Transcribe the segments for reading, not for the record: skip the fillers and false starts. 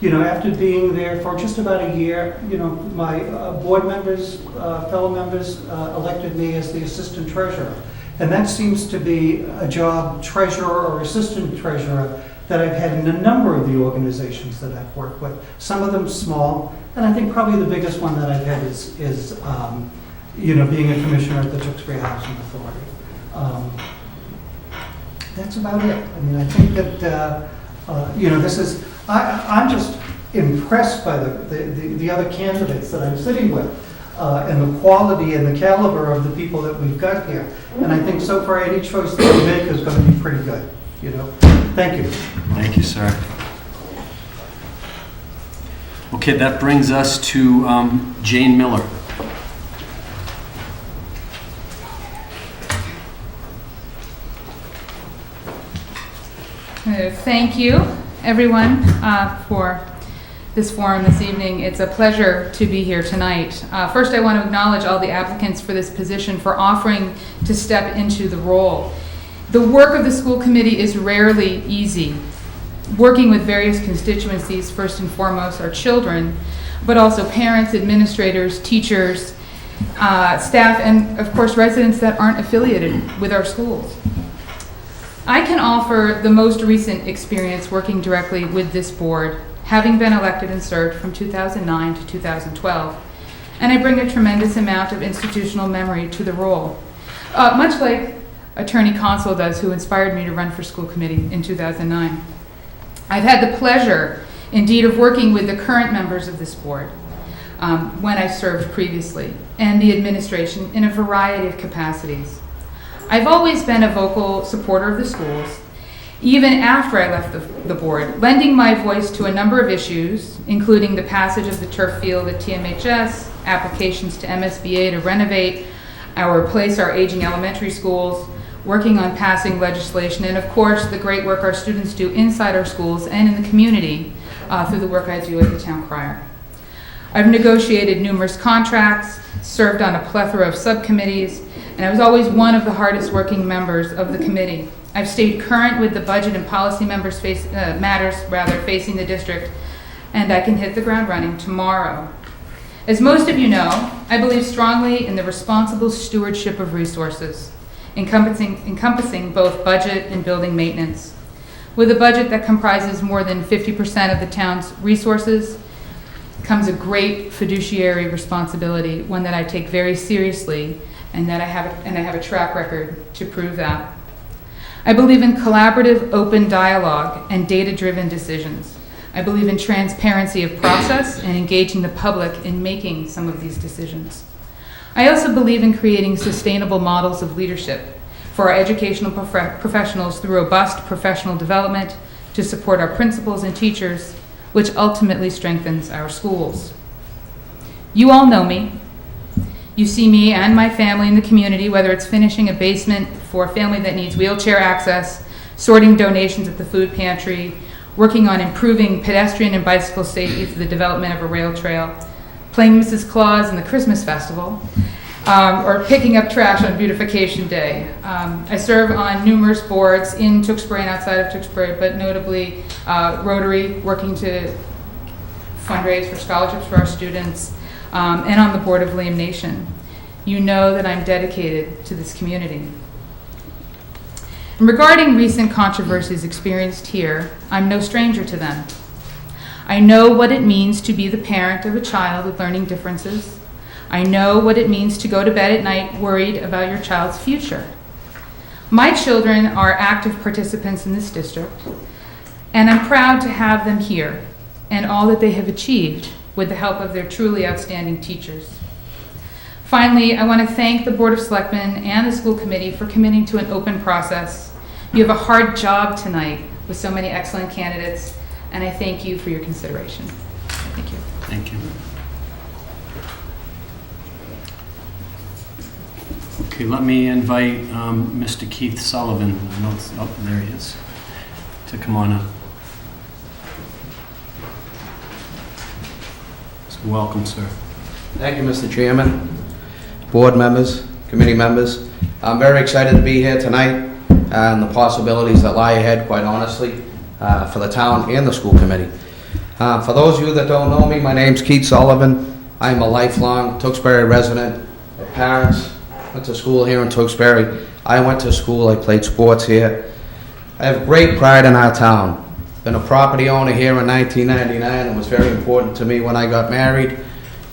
You know, after being there for just about a year, you know, my board members, fellow members elected me as the assistant treasurer. And that seems to be a job, treasurer or assistant treasurer, that I've had in a number of the organizations that I've worked with. Some of them small, and I think probably the biggest one that I've had is you know, being a commissioner at the Tewksbury Housing Authority. That's about it. I mean, I think that, you know, this is, I'm just impressed by the other candidates that I'm sitting with, and the quality and the caliber of the people that we've got here. And I think so far any choice that we make is going to be pretty good, you know. Thank you. Thank you, sir. Okay, that brings us to Jane Miller. Thank you, everyone, for this forum this evening. It's a pleasure to be here tonight. First, I want to acknowledge all the applicants for this position for offering to step into the role. The work of the school committee is rarely easy. Working with various constituencies, first and foremost, are children, but also parents, administrators, teachers, staff, and of course, residents that aren't affiliated with our schools. I can offer the most recent experience working directly with this board, having been elected and served from 2009 to 2012, and I bring a tremendous amount of institutional memory to the role, much like Attorney Consul does, who inspired me to run for school committee in 2009. I've had the pleasure, indeed, of working with the current members of this board when I served previously, and the administration in a variety of capacities. I've always been a vocal supporter of the schools, even after I left the board, lending my voice to a number of issues, including the passage of the turf field at TMHS, applications to MSBA to renovate or replace our aging elementary schools, working on passing legislation, and of course, the great work our students do inside our schools and in the community through the work I do at the town crier. I've negotiated numerous contracts, served on a plethora of subcommittees, and I was always one of the hardest working members of the committee. I've stayed current with the budget and policy matters facing the district, and I can hit the ground running tomorrow. As most of you know, I believe strongly in the responsible stewardship of resources, encompassing both budget and building maintenance. With a budget that comprises more than 50% of the town's resources comes a great fiduciary responsibility, one that I take very seriously, and I have a track record to prove that. I believe in collaborative, open dialogue and data-driven decisions. I believe in transparency of process and engaging the public in making some of these decisions. I also believe in creating sustainable models of leadership for our educational professionals through robust professional development to support our principals and teachers, which ultimately strengthens our schools. You all know me. You see me and my family in the community, whether it's finishing a basement for a family that needs wheelchair access, sorting donations at the food pantry, working on improving pedestrian and bicycle safety through the development of a rail trail, playing Mrs. Claus in the Christmas festival, or picking up trash on Beautification Day. I serve on numerous boards in Tewksbury and outside of Tewksbury, but notably Rotary, working to fundraise for scholarships for our students, and on the board of Liam Nation. You know that I'm dedicated to this community. And regarding recent controversies experienced here, I'm no stranger to them. I know what it means to be the parent of a child with learning differences. I know what it means to go to bed at night worried about your child's future. My children are active participants in this district, and I'm proud to have them here and all that they have achieved with the help of their truly outstanding teachers. Finally, I want to thank the Board of Selectmen and the school committee for committing to an open process. You have a hard job tonight with so many excellent candidates, and I thank you for your consideration. Thank you. Thank you. Okay, let me invite Mr. Keith Sullivan, oh, there he is, to come on up. So welcome, sir. Thank you, Mr. Chairman, board members, committee members. I'm very excited to be here tonight and the possibilities that lie ahead, quite honestly. for the town and the school committee. For those of you that don't know me, my name's Keith Sullivan. I'm a lifelong Tewksbury resident. My parents went to school here in Tewksbury. I went to school, I played sports here. I have great pride in our town. Been a property owner here in 1999. It was very important to me when I got married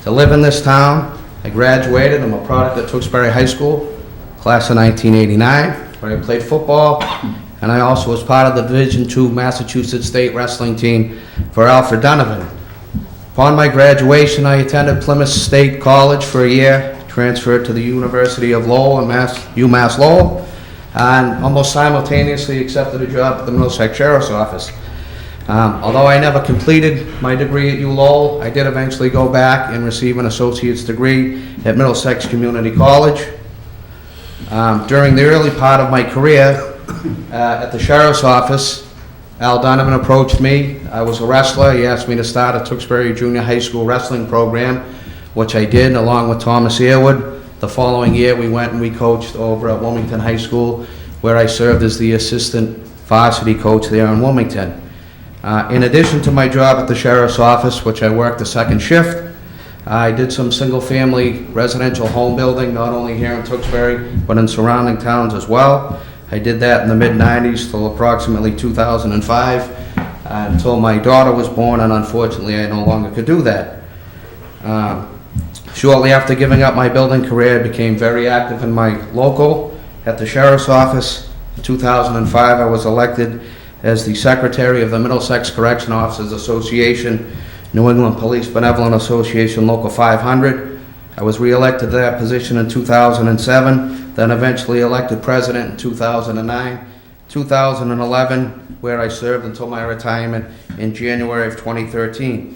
to live in this town. I graduated. I'm a product of Tewksbury High School, class of 1989, where I played football, and I also was part of the Division II Massachusetts State Wrestling Team for Alfred Donovan. Upon my graduation, I attended Plymouth State College for a year, transferred to the University of Lowell and UMass Lowell, and almost simultaneously accepted a job at the Middlesex Sheriff's Office. Although I never completed my degree at Lowell, I did eventually go back and receive an associate's degree at Middlesex Community College. During the early part of my career at the Sheriff's Office, Al Donovan approached me. I was a wrestler. He asked me to start a Tewksbury Junior High School wrestling program, which I did along with Thomas Airwood. The following year, we went and we coached over at Wilmington High School, where I served as the assistant varsity coach there in Wilmington. In addition to my job at the Sheriff's Office, which I worked the second shift, I did some single-family residential home building, not only here in Tewksbury, but in surrounding towns as well. I did that in the mid-90s till approximately 2005, until my daughter was born, and unfortunately I no longer could do that. Shortly after giving up my building career, I became very active in my local at the Sheriff's Office. In 2005, I was elected as the Secretary of the Middlesex Correction Officers Association, New England Police Benevolent Association Local 500. I was re-elected to that position in 2007, then eventually elected president in 2009, 2011, where I served until my retirement in January of 2013.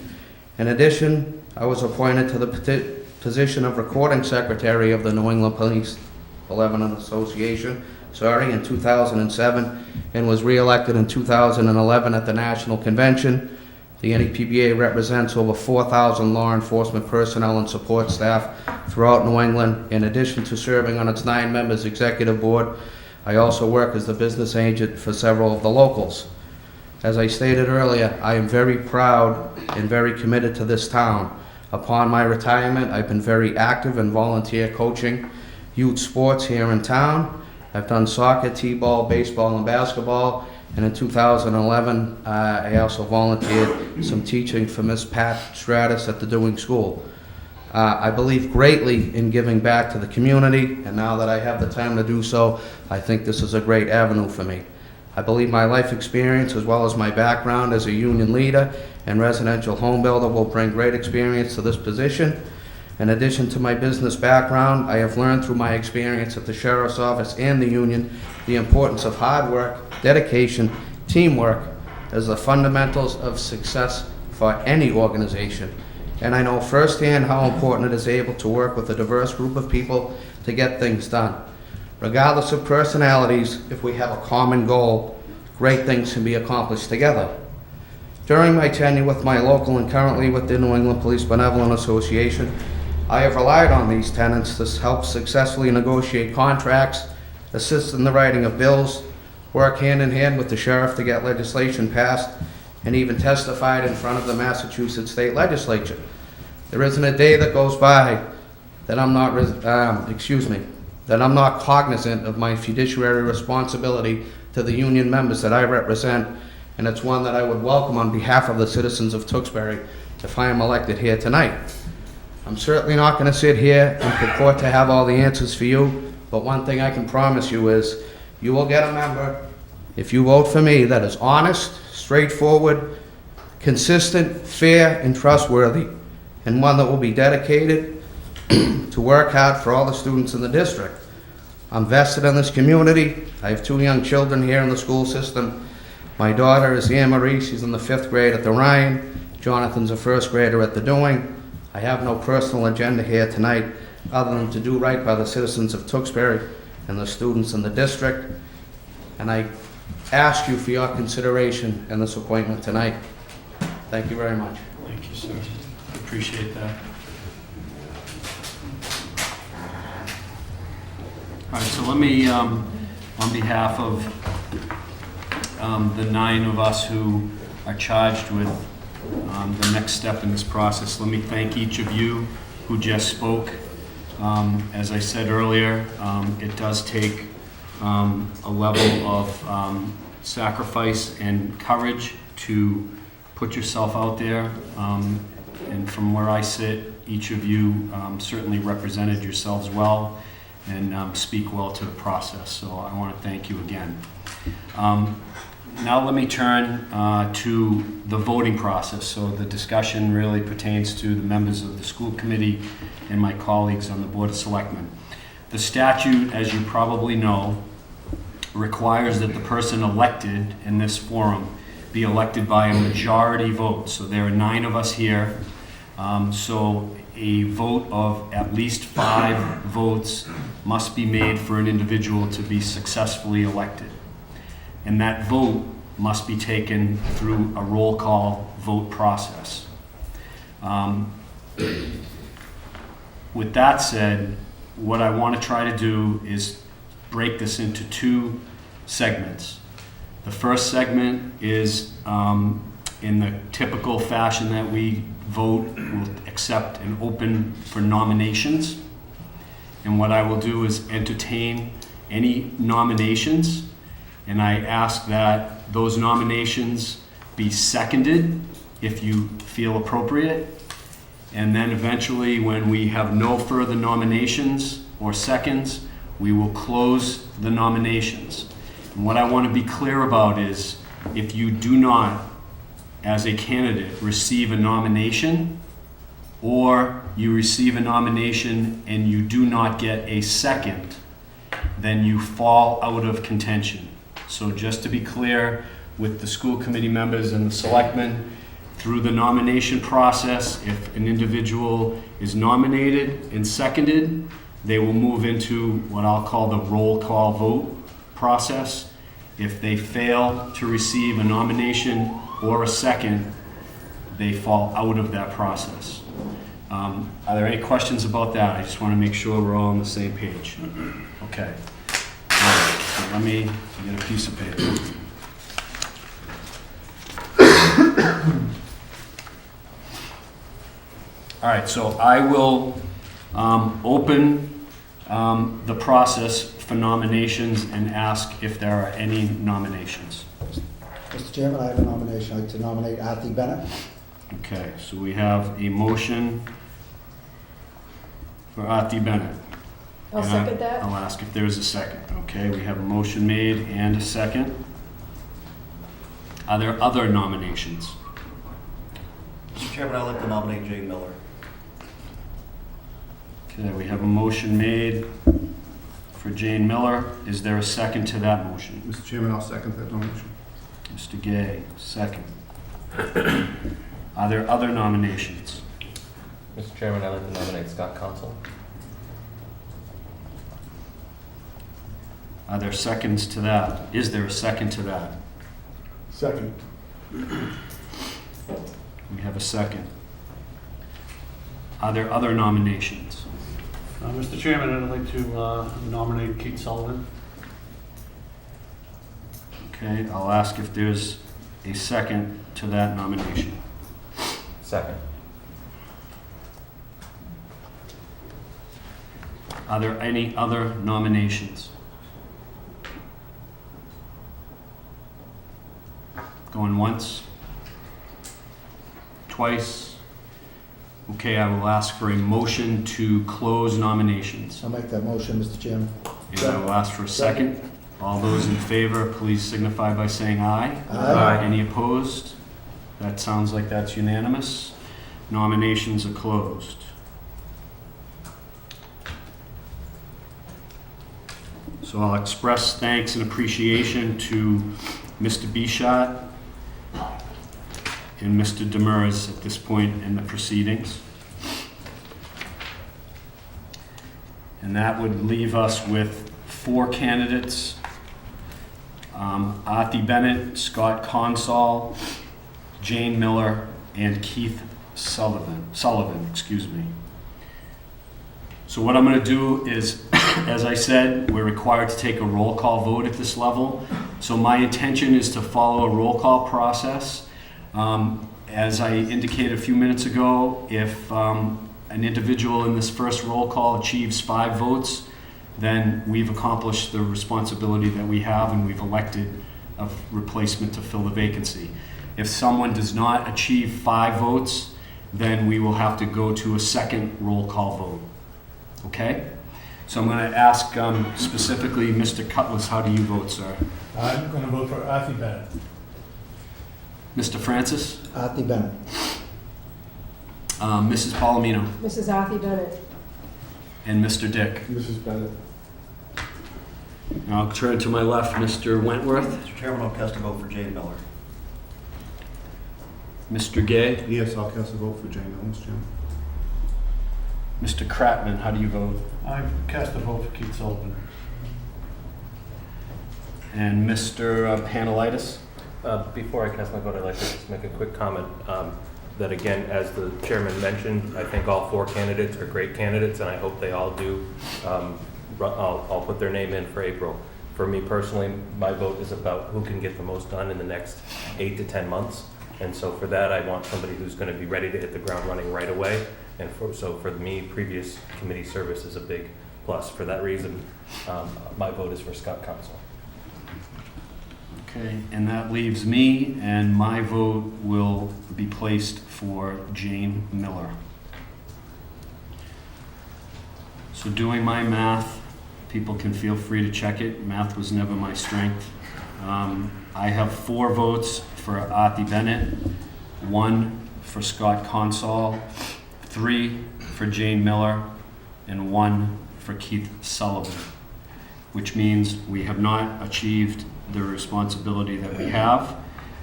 In addition, I was appointed to the position of recording secretary of the New England Police Benevolent Association, in 2007, and was re-elected in 2011 at the National Convention. The NEPBA represents over 4,000 law enforcement personnel and support staff throughout New England. In addition to serving on its 9 members executive board, I also work as the business agent for several of the locals. As I stated earlier, I am very proud and very committed to this town. Upon my retirement, I've been very active in volunteer coaching youth sports here in town. I've done soccer, t-ball, baseball, and basketball. And in 2011, I also volunteered some teaching for Miss Pat Stratus at the Dewing School. I believe greatly in giving back to the community, and now that I have the time to do so, I think this is a great avenue for me. I believe my life experience, as well as my background as a union leader and residential home builder, will bring great experience to this position. In addition to my business background, I have learned through my experience at the Sheriff's Office and the union the importance of hard work, dedication, teamwork as the fundamentals of success for any organization. And I know firsthand how important it is able to work with a diverse group of people to get things done. Regardless of personalities, if we have a common goal, great things can be accomplished together. During my tenure with my local and currently with the New England Police Benevolent Association, I have relied on these tenants to help successfully negotiate contracts, assist in the writing of bills, work hand in hand with the sheriff to get legislation passed, and even testified in front of the Massachusetts State Legislature. There isn't a day that goes by that I'm not cognizant of my fiduciary responsibility to the union members that I represent, and it's one that I would welcome on behalf of the citizens of Tewksbury if I am elected here tonight. I'm certainly not going to sit here and purport to have all the answers for you, but one thing I can promise you is you will get a member, if you vote for me, that is honest, straightforward, consistent, fair, and trustworthy, and one that will be dedicated to work hard for all the students in the district. I'm vested in this community. I have 2 young children here in the school system. My daughter is Anne Marie. She's in the 5th grade at the Ryan. Jonathan's a 1st grader at the Dewing. I have no personal agenda here tonight other than to do right by the citizens of Tewksbury and the students in the district. And I ask you for your consideration in this appointment tonight. Thank you very much. Thank you, sir. Appreciate that. All right, so let me, on behalf of the 9 of us who are charged with the next step in this process. Let me thank each of you who just spoke. As I said earlier, it does take a level of sacrifice and courage to put yourself out there. And from where I sit, each of you certainly represented yourselves well and speak well to the process. So I want to thank you again. Now let me turn to the voting process. So the discussion really pertains to the members of the school committee and my colleagues on the Board of Selectmen. The statute, as you probably know, requires that the person elected in this forum be elected by a majority vote. So there are 9 of us here. So a vote of at least 5 votes must be made for an individual to be successfully elected. And that vote must be taken through a roll call vote process. With that said, what I want to try to do is break this into 2 segments. The first segment is in the typical fashion that we vote, we'll accept and open for nominations. And what I will do is entertain any nominations, and I ask that those nominations be seconded if you feel appropriate. And then eventually, when we have no further nominations or seconds, we will close the nominations. And what I want to be clear about is, if you do not, as a candidate, receive a nomination, or you receive a nomination and you do not get a second, then you fall out of contention. So just to be clear with the school committee members and the selectmen, through the nomination process, if an individual is nominated and seconded, they will move into what I'll call the roll call vote process. If they fail to receive a nomination or a second, they fall out of that process. Are there any questions about that? I just want to make sure we're all on the same page. Okay. All right, so let me get a piece of paper. All right, so I will open the process for nominations and ask if there are any nominations. Mr. Chairman, I have a nomination. I'd like to nominate Artie Bennett. Okay, so we have a motion for Artie Bennett. I'll And second that. I'll ask if there is a second. Okay, we have a motion made and a second. Are there other nominations? Mr. Chairman, I'd like to nominate Jane Miller. Okay, we have a motion made for Jane Miller. Is there a second to that motion? Mr. Chairman, I'll second that nomination. Mr. Gay, second. Are there other nominations? Mr. Chairman, I'd like to nominate Scott Consul. Are there seconds to that? Is there a second to that? Second. We have a second. Are there other nominations? Mr. Chairman, I'd like to nominate Keith Sullivan. Okay, I'll ask if there's a second to that nomination. Second. Are there any other nominations? Going once? Twice? Okay, I will ask for a motion to close nominations. I'll make that motion, Mr. Chairman. And I will ask for a second. All those in favor, please signify by saying aye. Aye. Any opposed? That sounds like that's unanimous. Nominations are closed. So I'll express thanks and appreciation to Mr. Bichat and Mr. Demers at this point in the proceedings. And that would leave us with 4 candidates. Artie Bennett, Scott Consall, Jane Miller, and Keith Sullivan, excuse me. So what I'm going to do is, as I said, we're required to take a roll call vote at this level. So my intention is to follow a roll call process. As I indicated a few minutes ago, if an individual in this first roll call achieves 5 votes, then we've accomplished the responsibility that we have and we've elected a replacement to fill the vacancy. If someone does not achieve 5 votes, then we will have to go to a second roll call vote. Okay? So I'm going to ask specifically Mr. Cutlass, how do you vote, sir? I'm going to vote for Arthur Bennett. Mr. Francis? Artie Bennett. Mrs. Palomino? Mrs. Arthur Bennett. And Mr. Dick? Mrs. Bennett. I'll turn to my left, Mr. Wentworth. Mr. Chairman, I'll cast a vote for Jane Miller. Mr. Gay? Yes, I'll cast a vote for Jane Miller, Mr. Chairman. Mr. Kratman, how do you vote? I cast a vote for Keith Sullivan. And Mr. Panelitis? Before I cast my vote, I'd like to just make a quick comment that again, as the chairman mentioned, I think all 4 candidates are great candidates and I hope they all do. I'll put their name in for April. For me personally, my vote is about who can get the most done in the next 8 to 10 months. And so for that, I want somebody who's going to be ready to hit the ground running right away. And so for me, previous committee service is a big plus. For that reason, my vote is for Scott Council. Okay, and that leaves me, and my vote will be placed for Jane Miller. So doing my math, people can feel free to check it. Math was never my strength. I have 4 votes for Artie Bennett, 1 for Scott Consall, 3 for Jane Miller, and 1 for Keith Sullivan, which means we have not achieved the responsibility that we have.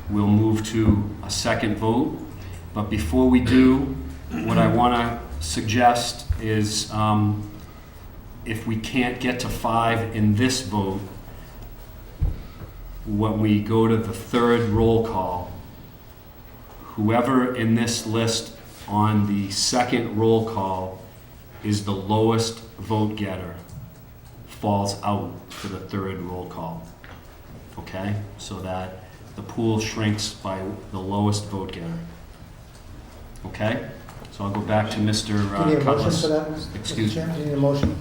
We'll move to a second vote, but before we do, what I want to suggest is if we can't get to 5 in this vote, when we go to the third roll call, whoever in this list on the second roll call is the lowest vote getter falls out for the third roll call. Okay? So that the pool shrinks by the lowest vote getter. Okay? So I'll go back to Mr. Do you need a motion Cutlass. for that, Mr. Excuse me. Chairman? Do you need a motion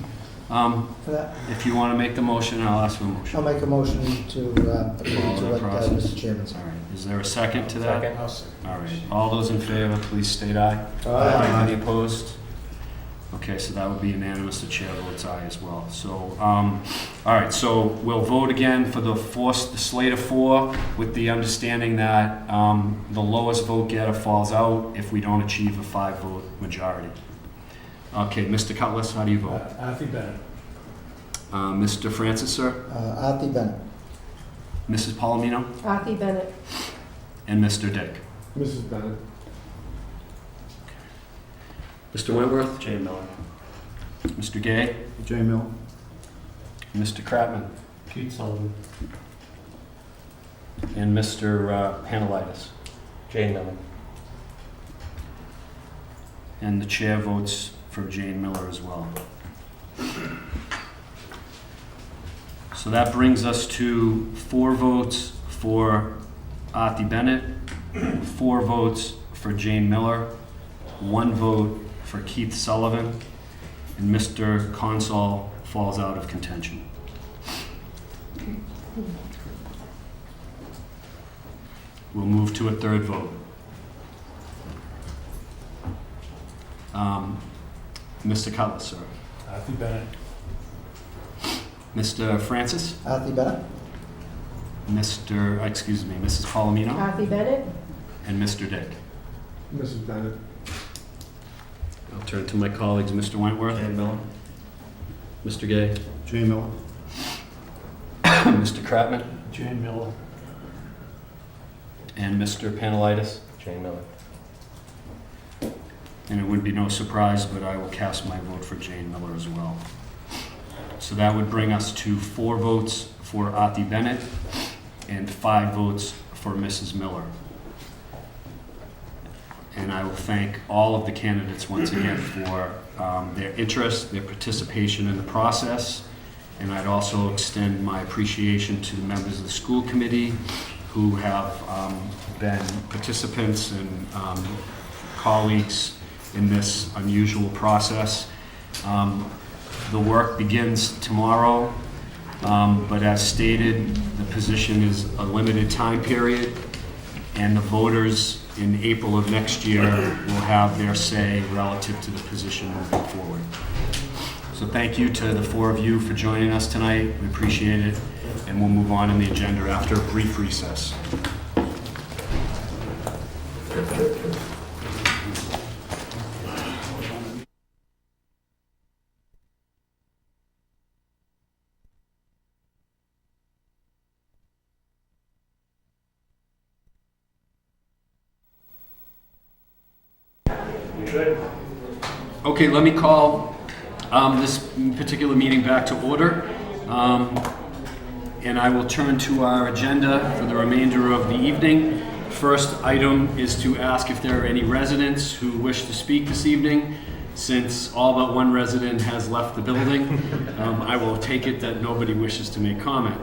for that? If you want to make the motion, I'll ask for a motion. I'll make a motion to agree Follow to that what process. Mr. Chairman said. All right. Is there a second to that? Second. I'll say. All right. All those in favor, please state aye. Aye. Any opposed? Okay, so that would be unanimous. The chair votes aye as well. So, all right. So we'll vote again for the slate of 4 with the understanding that the lowest vote getter falls out if we don't achieve a 5-vote majority. Okay, Mr. Cutlass, how do you vote? Arthur Bennett. Mr. Francis, sir? Artie Bennett. Mrs. Palomino? Arthur Bennett. And Mr. Dick? Mrs. Bennett. Mr. Wentworth? Jane Miller. Mr. Gay? Jane Miller. Mr. Kratman? Keith Sullivan. And Mr. Panelitis? Jane Miller. And the chair votes for Jane Miller as well. So that brings us to 4 votes for Artie Bennett, 4 votes for Jane Miller, 1 vote for Keith Sullivan, and Mr. Consall falls out of contention. We'll move to a third vote. Mr. Cutlass, sir. Arthur Bennett. Mr. Francis? Artie Bennett. Mrs. Palomino? Arthur Bennett. And Mr. Dick. Mrs. Bennett. I'll turn to my colleagues, Mr. Wentworth, Jane Miller. Mr. Gay, Jane Miller. Mr. Kratman, Jane Miller. and Mr. Panelitis. Jane Miller. And it would be no surprise, but I will cast my vote for Jane Miller as well. So that would bring us to 4 votes for Artie Bennett and 5 votes for Mrs. Miller. And I will thank all of the candidates once again for their interest, their participation in the process, And I'd also extend my appreciation to the members of the school committee who have been participants and colleagues in this unusual process. The work begins tomorrow, but as stated, the position is a limited time period, and the voters in April of next year will have their say relative to the position moving forward. So thank you to the four of you for joining us tonight. We appreciate it, and we'll move on in the agenda after a brief recess. Okay, let me call this particular meeting back to order. And I will turn to our agenda for the remainder of the evening. First item is to ask if there are any residents who wish to speak this evening. Since all but one resident has left the building, I will take it that nobody wishes to make comment.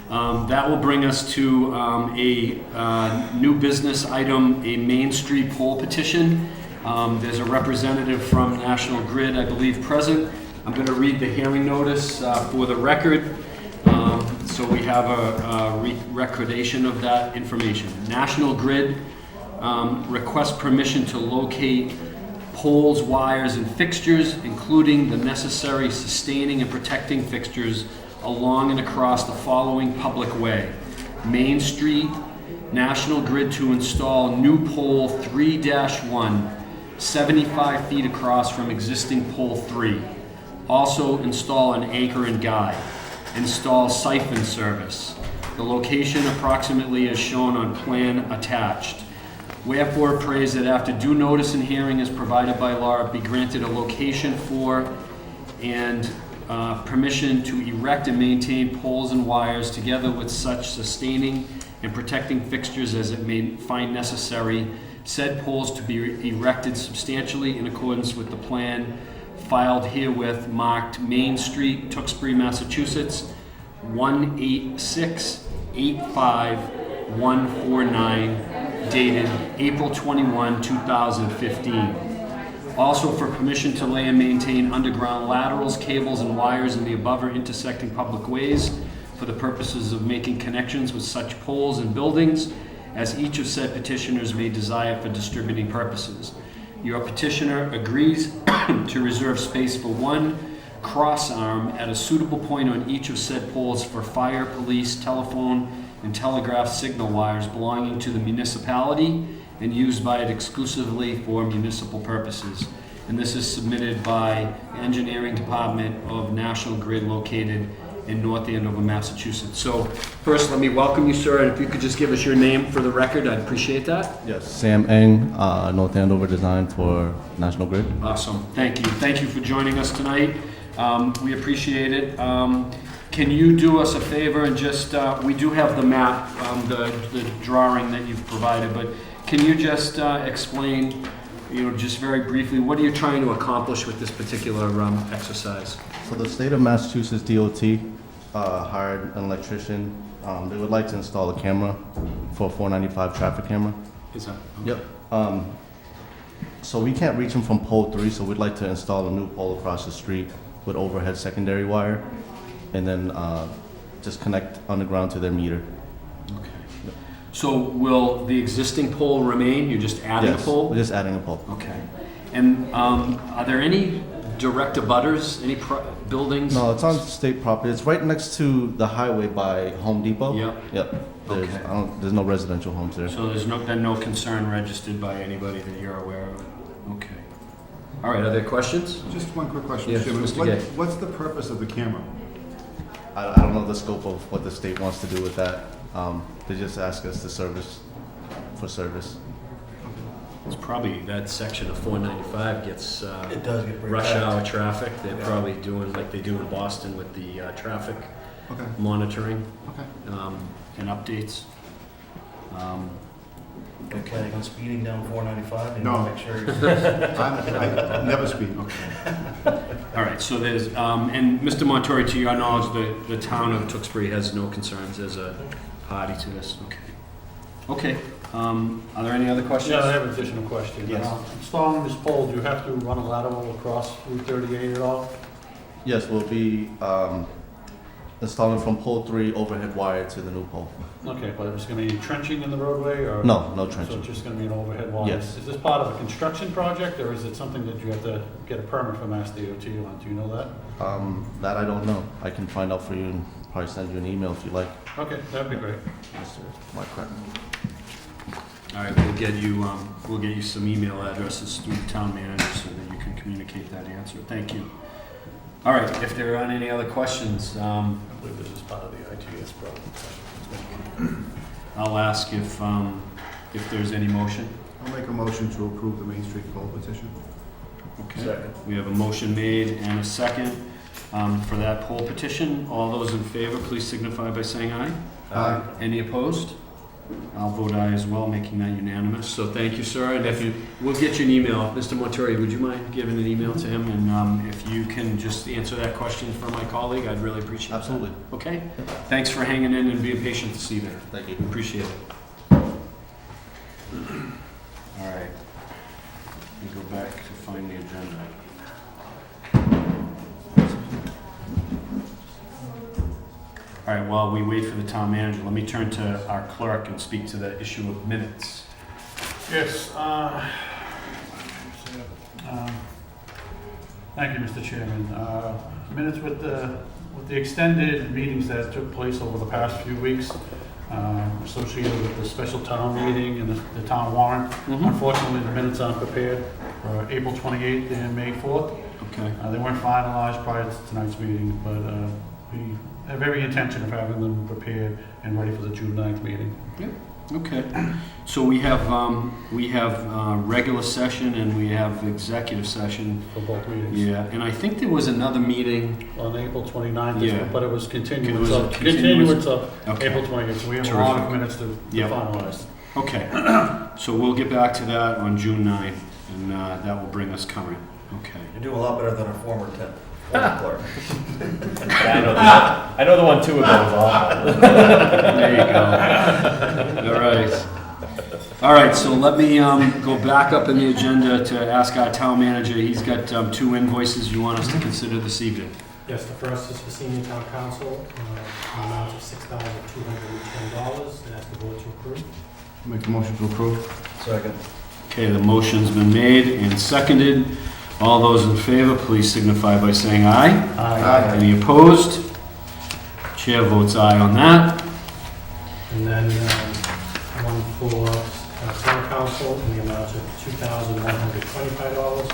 That will bring us to a new business item, a Main Street poll petition. There's a representative from National Grid, I believe, present. I'm going to read the hearing notice for the record, so we have a recordation of that information. National Grid requests permission to locate poles, wires, and fixtures, including the necessary sustaining and protecting fixtures along and across the following public way. Main Street, National Grid to install new pole 3-1, 75 feet across from existing pole 3. Also install an anchor and guide. Install siphon service. The location approximately is shown on plan attached. Wherefore prays that after due notice and hearing is provided by law, be granted a location for and permission to erect and maintain poles and wires together with such sustaining and protecting fixtures as it may find necessary. Said poles to be erected substantially in accordance with the plan filed herewith marked Main Street, Tewksbury, Massachusetts, 18685-149, dated April 21, 2015. Also for permission to lay and maintain underground laterals, cables, and wires in the above or intersecting public ways for the purposes of making connections with such poles and buildings as each of said petitioners may desire for distributing purposes. Your petitioner agrees to reserve space for one cross arm at a suitable point on each of said poles for fire, police, telephone, and telegraph signal wires belonging to the municipality and used by it exclusively for municipal purposes. And this is submitted by the Engineering Department of National Grid located in North Andover, Massachusetts. So first, let me welcome you, sir, and if you could just give us your name for the record, I'd appreciate that. Yes, Sam Eng, North Andover Design for National Grid. Awesome, thank you. Thank you for joining us tonight. We appreciate it. Can you do us a favor and just, we do have the map, the drawing that you've provided, but can you just explain, just very briefly, what are you trying to accomplish with this particular exercise? So the state of Massachusetts DOT hired an electrician. They would like to install a camera for a 495 traffic camera. Is that? Yep. So we can't reach them from pole 3, so we'd like to install a new pole across the street with overhead secondary wire, and then just connect underground to their meter. Okay. So will the existing pole remain? You're just adding a pole? We're just adding a pole. Okay. And are there any direct abutters, any buildings? No, it's on state property. It's right next to the highway by Home Depot. Yep. Yep. There's, Okay. There's no residential homes there. So there's been no concern registered by anybody that you're aware of? Okay. All right, are there questions? Just one quick question, Yes, Chairman. Mr. Gay. What's the purpose of the camera? I don't know the scope of what the state wants to do with that. They just ask us to service. It's probably that section of 495 gets It does get pretty rush packed. hour traffic. They're Yeah. probably doing like they do in Boston with the traffic Okay, monitoring okay. and updates. Okay, on speeding down 495, you No. want to make sure you're... I never speak. All right, so there's, and Mr. Montori, to your knowledge, the town of Tewksbury has no concerns as a party to this, okay. Okay, are there any other questions? Yeah, I have an additional question. Yes. Installing this pole, do you have to run a lateral across Route 38 at all? Yes, we'll be installing from pole 3 overhead wire to the new pole. Okay, but is going to be trenching in the roadway, or? No, no So trenching. it's just going to be an overhead wall? Yes. Is this part of a construction project, or is it something that you have to get a permit from Mass DOT on? Do you know that? That I don't know. I can find out for you and probably send you an email if you like. Okay, that'd be great. Mr. Mark Crack. All right, we'll get you some email addresses through the town manager so that you can communicate that answer. Thank you. All right, if there aren't any other questions, I believe this is part of the ITS program. I'll ask if there's any motion. I'll make a motion to approve the Main Street poll petition. Okay. Second. We have a motion made and a second for that poll petition. All those in favor, please signify by saying aye. Aye. Any opposed? I'll vote aye as well, making that unanimous. So thank you, sir. And if you, we'll get you an email. Mr. Montori, would you mind giving an email to him? And if you can just answer that question for my colleague, I'd really appreciate that. Absolutely. Okay? Thanks for hanging in and being patient this evening. Thank you. Appreciate it. All right. Let me go back to find the agenda. All right, while we wait for the town manager, let me turn to our clerk and speak to the issue of minutes. Yes, thank you, Mr. Chairman. Minutes with the extended meetings that took place over the past few weeks, associated with the special town meeting and the town warrant. Unfortunately, the minutes aren't prepared for April 28th and May 4th. Okay. They weren't finalized prior to tonight's meeting, but we have every intention of having them prepared and ready for the June 9th meeting. Okay. So we have regular session and we have executive session. For both meetings. Yeah, and I think there was another meeting. On April 29th, Yeah. but it was It continuance was a of, continuance. continuance of Okay. April 28th, so we have a lot of Terrific. minutes to Yep. finalize. Okay. So we'll get back to that on June 9th, and that will bring us current. Okay. You're doing a lot better than our former clerk. I know the one 2 ago was awful. There you go. All right. All right, so let me go back up in the agenda to ask our town manager. He's got 2 invoices you want us to consider this evening. Yes, the first is for senior town council, an amount of $6,210, and ask the board to approve. Make a motion to approve. Second. Okay, the motion's been made and seconded. All those in favor, please signify by saying aye. Aye. Any opposed? Chair votes aye on that. And then one for town council in the amount of $2,125.